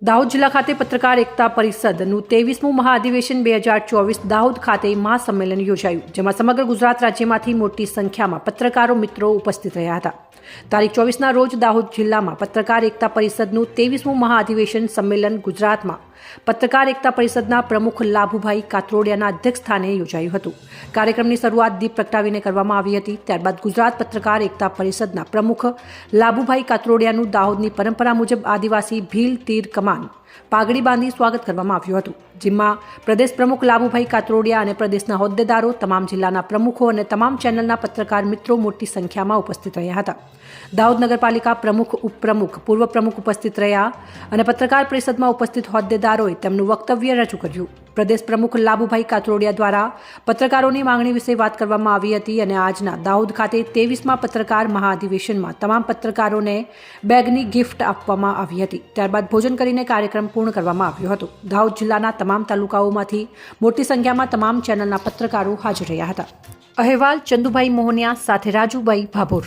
દાહોદ જિલ્લા ખાતે પત્રકાર એકતા પરિષદનું 23મું મહાઅધિવેશન 2024 દાહોદ ખાતે મહાસંમેલન યોજાયું, જેમાં સમગ્ર ગુજરાત રાજ્યમાંથી મોટી સંખ્યામાં પત્રકારો મિત્રો ઉપસ્થિત રહ્યા હતા. તારીખ 24ના રોજ દાહોદ જિલ્લામાં પત્રકાર એકતા પરિષદનું 23મું મહાઅધિવેશન સંમેલન ગુજરાતમાં પત્રકાર એકતા પરિષદના પ્રમુખ લાભુભાઈ કાત્રોડિયાના અધ્યક્ષસ્થાને યોજાયું હતું. કાર્યક્રમની શરૂઆત દીપ પ્રગટાવીને કરવામાં આવી હતી. ત્યારબાદ ગુજરાત પત્રકાર એકતા પરિષદના પ્રમુખ લાભુભાઈ કાત્રોડિયાનું દાહોદની પરંપરા મુજબ આદિવાસી ભીલ તીર કમાન પાઘડી બાંધી સ્વાગત કરવામાં આવ્યું હતું, જેમાં પ્રદેશ પ્રમુખ લાભુભાઈ કાત્રોડિયા અને પ્રદેશના હોદ્દેદારો, તમામ જિલ્લાના પ્રમુખો અને તમામ ચેનલના પત્રકાર મિત્રો મોટી સંખ્યામાં ઉપસ્થિત રહ્યા હતા. દાહોદ નગરપાલિકા પ્રમુખ, ઉપપ્રમુખ, પૂર્વ પ્રમુખ ઉપસ્થિત રહ્યા અને પત્રકાર પરિષદમાં ઉપસ્થિત હોદ્દેદારોએ તેમનું વક્તવ્ય રજૂ કર્યું. પ્રદેશ પ્રમુખ લાભુભાઈ કાત્રોડિયા દ્વારા પત્રકારોની માંગણી વિશે વાત કરવામાં આવી હતી અને આજના દાહોદ ખાતે 23મા પત્રકાર મહાઅધિવેશનમાં તમામ પત્રકારોને બેગની ગિફ્ટ આપવામાં આવી હતી. ત્યારબાદ ભોજન કરીને કાર્યક્રમ પૂર્ણ કરવામાં આવ્યો હતો. દાહોદ જિલ્લાના તમામ તાલુકાઓમાંથી મોટી સંખ્યામાં તમામ ચેનલના પત્રકારો હાજર રહ્યા હતા. અહેવાલ ચંદુભાઈ મોહનિયા સાથે રાજુભાઈ ભાભોર.